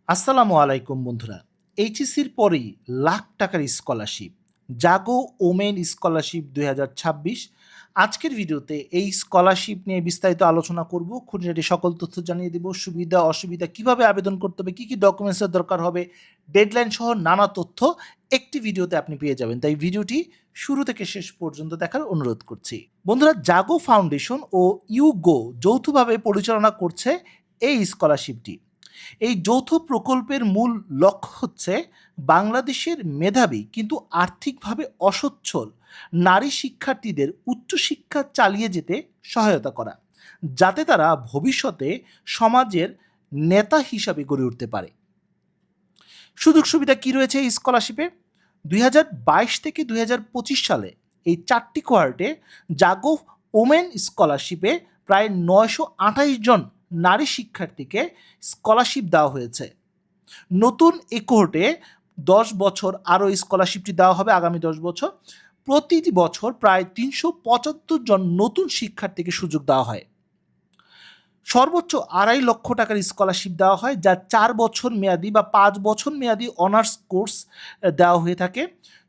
আসসালামু আলাইকুম বন্ধুরা। এইচএসসির পরেই লাখ টাকার স্কলারশিপ, জাগো ওমেন স্কলারশিপ ২০২৬। আজকের ভিডিওতে এই স্কলারশিপ নিয়ে বিস্তারিত আলোচনা করব। খুঁটিনাটি সকল তথ্য জানিয়ে দেব। সুবিধা অসুবিধা, কিভাবে আবেদন করতে হবে, কী ডকুমেন্টসের দরকার হবে, ডেডলাইন সহ নানা তথ্য একটি ভিডিওতে আপনি পেয়ে যাবেন। তাই ভিডিওটি শুরু থেকে শেষ পর্যন্ত দেখার অনুরোধ করছি। বন্ধুরা, জাগো ফাউন্ডেশন ও ইউগো যৌথভাবে পরিচালনা করছে এই স্কলারশিপটি। এই যৌথ প্রকল্পের মূল লক্ষ্য হচ্ছে বাংলাদেশের মেধাবী কিন্তু আর্থিকভাবে অসচ্ছল নারী শিক্ষার্থীদের উচ্চশিক্ষা চালিয়ে যেতে সহায়তা করা, যাতে তারা ভবিষ্যতে সমাজের নেতা হিসাবে গড়ে উঠতে পারে। সুযোগ সুবিধা কী রয়েছে এই স্কলারশিপে? ২০২২ থেকে ২০২৫ সালে এই ৪টি কোয়ার্টে জাগো ওমেন স্কলারশিপে প্রায় ৯২৮ জন নারী শিক্ষার্থীকে স্কলারশিপ দেওয়া হয়েছে। নতুন এ কোহর্টে ১০ বছর আরও স্কলারশিপটি দেওয়া হবে আগামী ১০ বছর। প্রতিটি বছর প্রায় ৩৭৫ জন নতুন শিক্ষার্থীকে সুযোগ দেওয়া হয়। সর্বোচ্চ ২.৫ লক্ষ টাকার স্কলারশিপ দেওয়া হয়, যা ৪ বছর মেয়াদি বা ৫ বছর মেয়াদি অনার্স কোর্স দেওয়া হয়ে থাকে।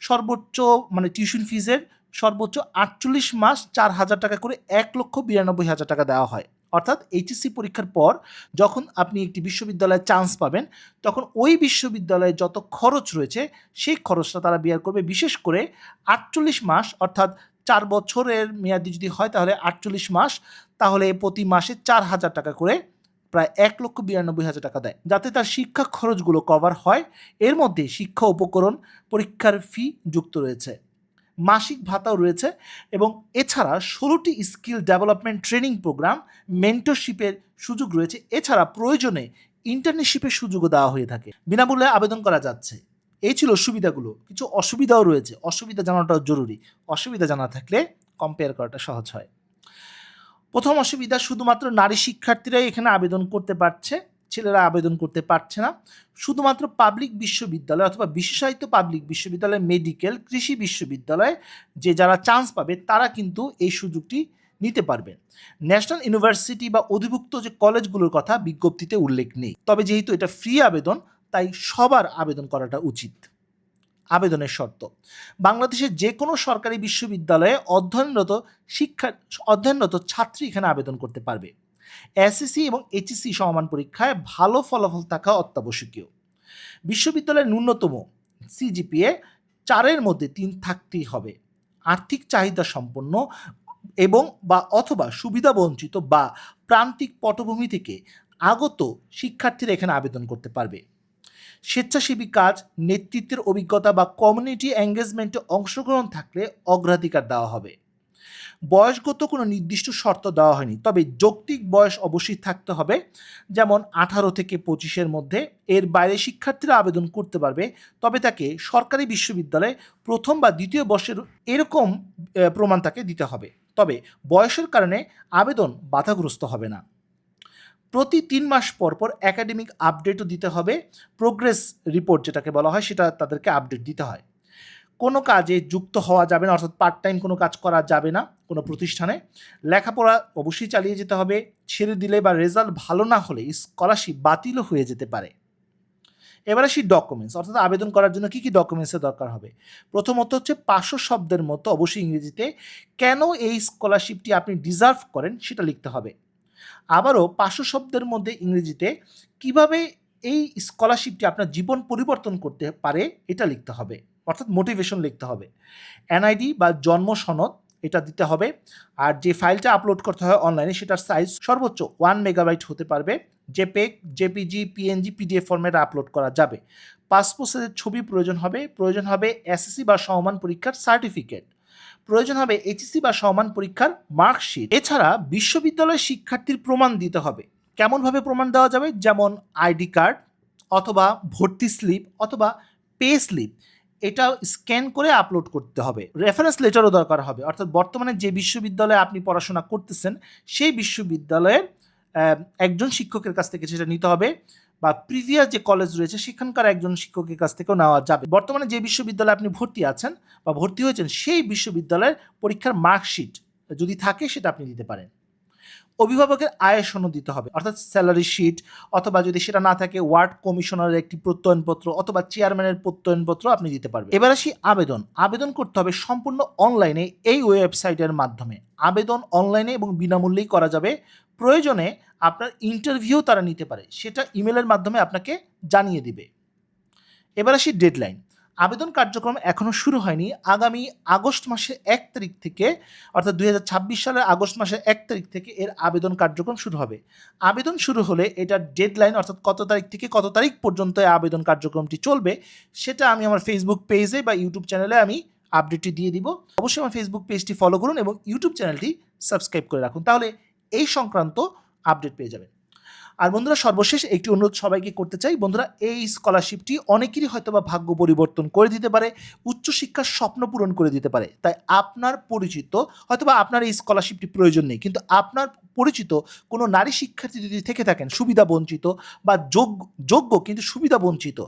সর্বোচ্চ টিউশন ফিজের সর্বোচ্চ ৪৮ মাস ৪,০০০ টাকা করে ১,৯২,০০০ টাকা দেওয়া হয়। অর্থাৎ এইচএসসি পরীক্ষার পর যখন আপনি একটি বিশ্ববিদ্যালয়ে চান্স পাবেন, তখন ওই বিশ্ববিদ্যালয়ে যত খরচ রয়েছে সেই খরচটা তারা বিয়ার করবে। বিশেষ করে ৪৮ মাস, অর্থাৎ ৪ বছরের মেয়াদি যদি হয় তাহলে ৪৮ মাস, তাহলে প্রতি মাসে ৪,০০০ টাকা করে প্রায় ১,৯২,০০০ টাকা দেয়, যাতে তার শিক্ষা খরচগুলো কভার হয়। এর মধ্যে শিক্ষা উপকরণ, পরীক্ষার ফি যুক্ত রয়েছে, মাসিক ভাতাও রয়েছে এবং এছাড়া ১৬টি স্কিল ডেভেলপমেন্ট ট্রেনিং প্রোগ্রাম, মেন্টরশিপের সুযোগ রয়েছে। এছাড়া প্রয়োজনে ইন্টার্নশিপের সুযোগও দেওয়া হয়ে থাকে। বিনামূল্যে আবেদন করা যাচ্ছে। এই ছিল সুবিধাগুলো। কিছু অসুবিধাও রয়েছে, অসুবিধা জানাটাও জরুরি। অসুবিধা জানা থাকলে কম্পেয়ার করাটা সহজ হয়। প্রথম অসুবিধা, শুধুমাত্র নারী শিক্ষার্থীরাই এখানে আবেদন করতে পারছে, ছেলেরা আবেদন করতে পারছে না। শুধুমাত্র পাবলিক বিশ্ববিদ্যালয় অথবা বিশেষায়িত পাবলিক বিশ্ববিদ্যালয়, মেডিকেল, কৃষি বিশ্ববিদ্যালয় যারা চান্স পাবে তারা কিন্তু এই সুযোগটি নিতে পারবে। ন্যাশনাল ইউনিভার্সিটি বা অধিভুক্ত যে কলেজগুলোর কথা বিজ্ঞপ্তিতে উল্লেখ নেই। তবে যেহেতু এটা ফ্রি আবেদন, তাই সবার আবেদন করাটা উচিত। আবেদনের শর্ত: বাংলাদেশের যে কোনো সরকারি বিশ্ববিদ্যালয়ে অধ্যয়নরত ছাত্রী এখানে আবেদন করতে পারবে। এসএসসি এবং এইচএসসি সমমান পরীক্ষায় ভালো ফলাফল থাকা অত্যাবশ্যকীয়। বিশ্ববিদ্যালয়ের ন্যূনতম সিজিপিএ ৪-এর মধ্যে ৩ থাকতেই হবে। আর্থিক চাহিদা সম্পন্ন এবং অথবা সুবিধাবঞ্চিত বা প্রান্তিক পটভূমি থেকে আগত শিক্ষার্থীরা এখানে আবেদন করতে পারবে। স্বেচ্ছাসেবী কাজ, নেতৃত্বের অভিজ্ঞতা বা কমিউনিটি এঙ্গেজমেন্টে অংশগ্রহণ থাকলে অগ্রাধিকার দেওয়া হবে। বয়সগত কোনো নির্দিষ্ট শর্ত দেওয়া হয়নি, তবে যৌক্তিক বয়স অবশ্যই থাকতে হবে, যেমন ১৮ থেকে ২৫-এর মধ্যে। এর বাইরে শিক্ষার্থীরা আবেদন করতে পারবে, তবে তাকে সরকারি বিশ্ববিদ্যালয়ে প্রথম বা দ্বিতীয় বর্ষের এরকম প্রমাণ তাকে দিতে হবে। তবে বয়সের কারণে আবেদন বাধাগ্রস্ত হবে না। প্রতি ৩ মাস পর পর একাডেমিক আপডেটও দিতে হবে। প্রোগ্রেস রিপোর্ট যেটাকে বলা হয়, সেটা তাদেরকে আপডেট দিতে হয়। কোনো কাজে যুক্ত হওয়া যাবে না, অর্থাৎ পার্ট টাইম কোনো কাজ করা যাবে না কোনো প্রতিষ্ঠানে। লেখাপড়া অবশ্যই চালিয়ে যেতে হবে। ছেড়ে দিলে বা রেজাল্ট ভালো না হলে স্কলারশিপ বাতিলও হয়ে যেতে পারে। এবার আসি ডকুমেন্টস, অর্থাৎ আবেদন করার জন্য কী কী ডকুমেন্টসের দরকার হবে। প্রথমত হচ্ছে ৫০০ শব্দের মতো অবশ্যই ইংরেজিতে কেন এই স্কলারশিপটি আপনি ডিজার্ভ করেন সেটা লিখতে হবে। আবারও ৫০০ শব্দের মধ্যে ইংরেজিতে কিভাবে এই স্কলারশিপটি আপনার জীবন পরিবর্তন করতে পারে এটা লিখতে হবে, অর্থাৎ মোটিভেশন লিখতে হবে। এনআইডি বা জন্ম সনদ এটা দিতে হবে। আর যে ফাইলটা আপলোড করতে হয় অনলাইনে, সেটার সাইজ সর্বোচ্চ 1 মেগাবাইট হতে পারবে। জেপেগ, জেপিজি, পিএনজি, পিডিএফ ফরম্যাটে আপলোড করা যাবে। পাসপোর্ট সাইজের ছবি প্রয়োজন হবে এসএসসি বা সমমান পরীক্ষার সার্টিফিকেট, প্রয়োজন হবে এইচএসসি বা সমমান পরীক্ষার মার্কশিট। এছাড়া বিশ্ববিদ্যালয়ের শিক্ষার্থীর প্রমাণ দিতে হবে। কেমনভাবে প্রমাণ দেওয়া যাবে? যেমন আইডি কার্ড অথবা ভর্তি স্লিপ অথবা পে স্লিপ, এটা স্ক্যান করে আপলোড করতে হবে। রেফারেন্স লেটারও দরকার হবে, অর্থাৎ বর্তমানে যে বিশ্ববিদ্যালয়ে আপনি পড়াশোনা করতেছেন সেই বিশ্ববিদ্যালয়ের একজন শিক্ষকের কাছ থেকে সেটা নিতে হবে, বা প্রিভিয়াস যে কলেজ রয়েছে সেখানকার একজন শিক্ষকের কাছ থেকেও নেওয়া যাবে। বর্তমানে যে বিশ্ববিদ্যালয়ে আপনি ভর্তি আছেন বা ভর্তি হয়েছেন সেই বিশ্ববিদ্যালয়ের পরীক্ষার মার্কশিট যদি থাকে সেটা আপনি দিতে পারেন। অভিভাবকের আয়ের সনদ দিতে হবে, অর্থাৎ স্যালারি শিট, অথবা যদি সেটা না থাকে ওয়ার্ড কমিশনারের একটি প্রত্যয়নপত্র অথবা চেয়ারম্যানের প্রত্যয়নপত্র আপনি দিতে পারবেন। এবার আসি আবেদন। আবেদন করতে হবে সম্পূর্ণ অনলাইনে এই ওয়েবসাইটের মাধ্যমে। আবেদন অনলাইনে এবং বিনামূল্যেই করা যাবে। প্রয়োজনে আপনার ইন্টারভিউ তারা নিতে পারে, সেটা ইমেলের মাধ্যমে আপনাকে জানিয়ে দিবে। এবার আসি ডেডলাইন। আবেদন কার্যক্রম এখনও শুরু হয়নি। আগামী আগস্ট মাসের ১ তারিখ থেকে, অর্থাৎ ২০২৬ সালের আগস্ট মাসের ১ তারিখ থেকে এর আবেদন কার্যক্রম শুরু হবে। আবেদন শুরু হলে এটার ডেডলাইন, অর্থাৎ কত তারিখ থেকে কত তারিখ পর্যন্ত এই আবেদন কার্যক্রমটি চলবে, সেটা আমি আমার ফেসবুক পেজে বা ইউটিউব চ্যানেলে আমি আপডেটটি দিয়ে দিব। অবশ্যই আমার ফেসবুক পেজটি ফলো করুন এবং ইউটিউব চ্যানেলটি সাবস্ক্রাইব করে রাখুন, তাহলে এই সংক্রান্ত আপডেট পেয়ে যাবেন। আর বন্ধুরা, সর্বশেষ একটি অনুরোধ সবাইকে করতে চাই, বন্ধুরা এই স্কলারশিপটি অনেকেরই হয়তোবা ভাগ্য পরিবর্তন করে দিতে পারে, উচ্চশিক্ষার স্বপ্ন পূরণ করে দিতে পারে। তাই আপনার পরিচিত, হয়তোবা আপনার এই স্কলারশিপটি প্রয়োজন নেই, কিন্তু আপনার পরিচিত কোনো নারী শিক্ষার্থী যদি থেকে থাকেন সুবিধা বঞ্চিত বা যোগ্য কিন্তু সুবিধা বঞ্চিত,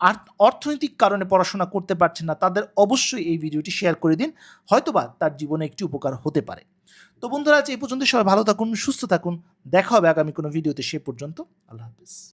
আর অর্থনৈতিক কারণে পড়াশোনা করতে পারছেন না, তাদের অবশ্যই এই ভিডিওটি শেয়ার করে দিন, হয়তোবা তার জীবনে একটি উপকার হতে পারে। তো বন্ধুরা, আজ এই পর্যন্ত। সবাই ভালো থাকুন, সুস্থ থাকুন। দেখা হবে আগামী কোনো ভিডিওতে। সে পর্যন্ত আল্লাহ হাফেজ।